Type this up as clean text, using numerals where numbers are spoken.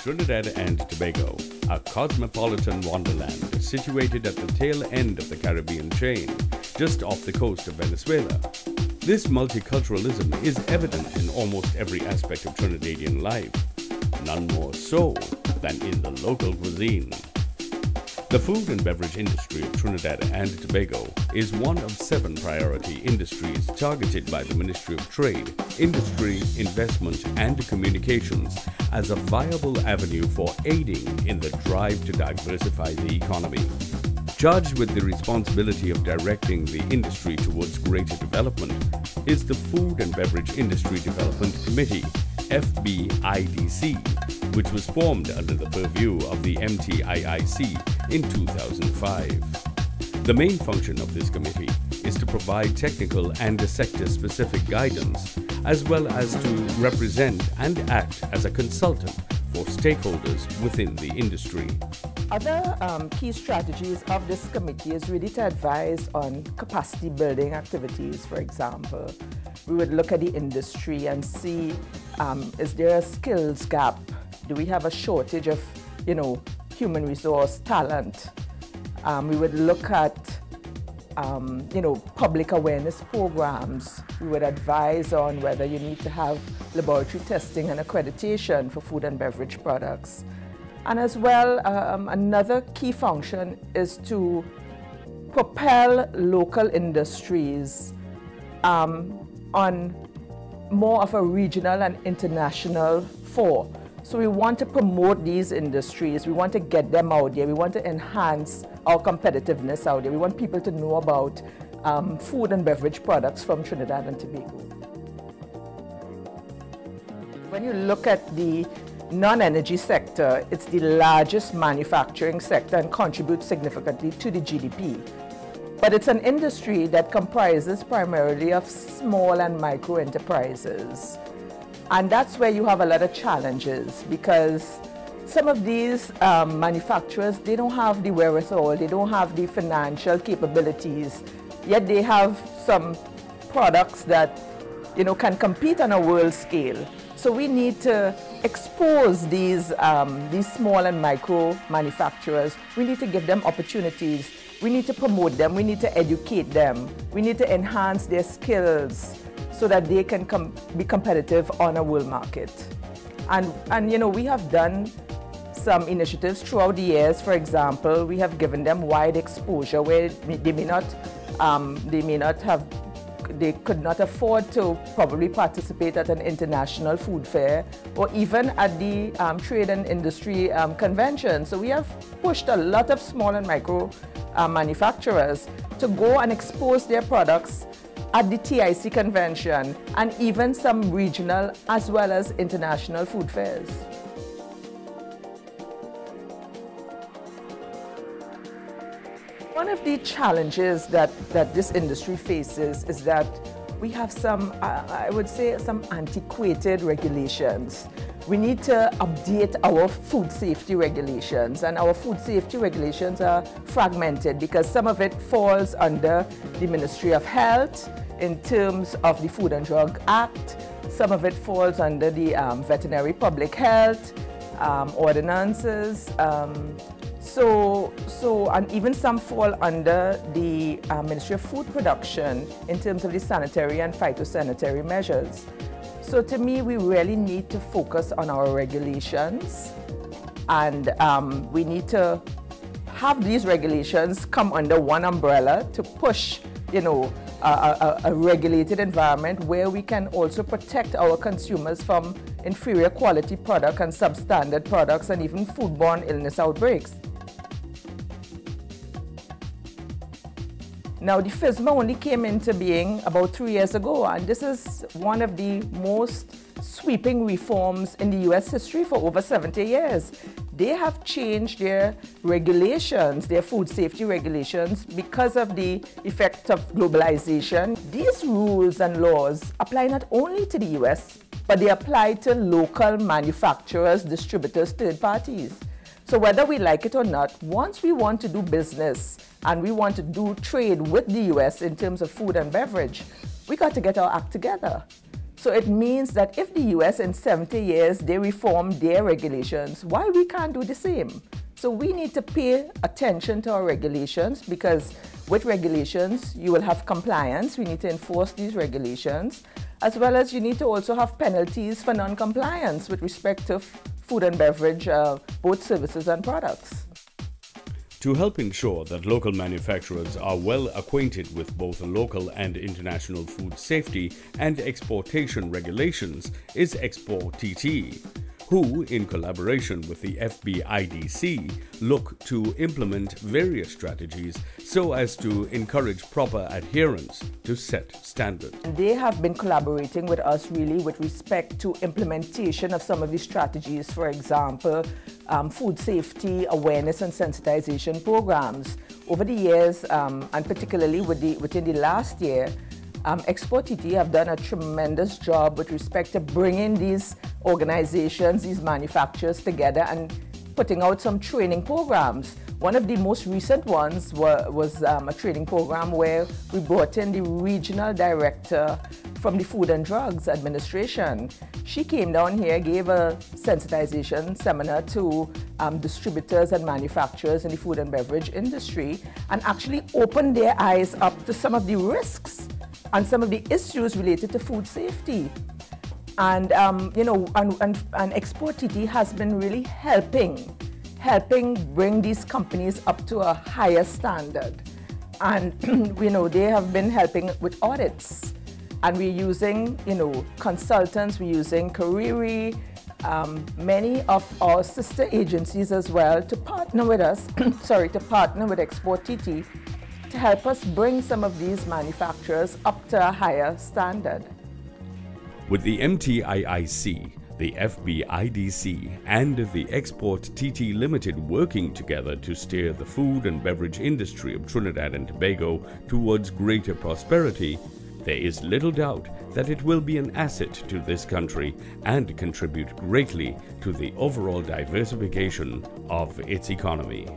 Trinidad and Tobago, a cosmopolitan wonderland situated at the tail end of the Caribbean chain, just off the coast of Venezuela. This multiculturalism is evident in almost every aspect of Trinidadian life, none more so than in the local cuisine. The food and beverage industry of Trinidad and Tobago is one of 7 priority industries targeted by the Ministry of Trade, Industry, Investment and Communications as a viable avenue for aiding in the drive to diversify the economy. Charged with the responsibility of directing the industry towards greater development is the Food and Beverage Industry Development Committee, FBIDC, which was formed under the purview of the MTIIC in 2005. The main function of this committee is to provide technical and sector-specific guidance, as well as to represent and act as a consultant for stakeholders within the industry. Other key strategies of this committee is really to advise on capacity building activities, for example. We would look at the industry and see, is there a skills gap? Do we have a shortage of, human resource talent? We would look at, public awareness programs. We would advise on whether you need to have laboratory testing and accreditation for food and beverage products. And as well, another key function is to propel local industries on more of a regional and international fore. So we want to promote these industries, we want to get them out there, we want to enhance our competitiveness out there. We want people to know about food and beverage products from Trinidad and Tobago. When you look at the non-energy sector, it's the largest manufacturing sector and contributes significantly to the GDP. But it's an industry that comprises primarily of small and micro enterprises. And that's where you have a lot of challenges, because some of these manufacturers, they don't have the wherewithal, they don't have the financial capabilities, yet they have some products that can compete on a world scale. So we need to expose these small and micro manufacturers. We need to give them opportunities. We need to promote them. We need to educate them. We need to enhance their skills so that they can be competitive on a world market. And we have done some initiatives throughout the years. For example, we have given them wide exposure where they could not afford to probably participate at an international food fair or even at the trade and industry convention. So we have pushed a lot of small and micro manufacturers to go and expose their products at the TIC convention and even some regional as well as international food fairs. One of the challenges that this industry faces is that we have some, I would say, some antiquated regulations. We need to update our food safety regulations, and our food safety regulations are fragmented because some of it falls under the Ministry of Health in terms of the Food and Drug Act. Some of it falls under the Veterinary Public Health ordinances. And even some fall under the Ministry of Food Production in terms of the sanitary and phytosanitary measures. So to me, we really need to focus on our regulations, and we need to have these regulations come under one umbrella to push, a regulated environment where we can also protect our consumers from inferior quality product and substandard products and even foodborne illness outbreaks. Now, the FSMA only came into being about 3 years ago, and this is one of the most sweeping reforms in the US history for over 70 years. They have changed their regulations, their food safety regulations, because of the effect of globalization. These rules and laws apply not only to the US, but they apply to local manufacturers, distributors, third parties. So whether we like it or not, once we want to do business and we want to do trade with the US in terms of food and beverage, we got to get our act together. So it means that if the US in 70 years, they reform their regulations, why we can't do the same? So we need to pay attention to our regulations, because with regulations, you will have compliance. We need to enforce these regulations, as well as you need to also have penalties for non-compliance with respect to food and beverage, both services and products. To help ensure that local manufacturers are well acquainted with both local and international food safety and exportation regulations is Export-TT, who, in collaboration with the FBIDC, look to implement various strategies so as to encourage proper adherence to set standards. They have been collaborating with us really with respect to implementation of some of these strategies, for example, food safety, awareness and sensitization programs. Over the years, and particularly within the last year, Export-TT have done a tremendous job with respect to bringing these organizations, these manufacturers together and putting out some training programs. One of the most recent ones was a training program where we brought in the regional director from the Food and Drugs Administration. She came down here, gave a sensitization seminar to distributors and manufacturers in the food and beverage industry, and actually opened their eyes up to some of the risks and some of the issues related to food safety. And Export-TT has been really helping bring these companies up to a higher standard. And they have been helping with audits. And we're using consultants, we're using Kariri, many of our sister agencies as well to partner with us, to partner with Export-TT to help us bring some of these manufacturers up to a higher standard. With the MTIIC, the FBIDC and the Export-TT Limited working together to steer the food and beverage industry of Trinidad and Tobago towards greater prosperity, there is little doubt that it will be an asset to this country and contribute greatly to the overall diversification of its economy.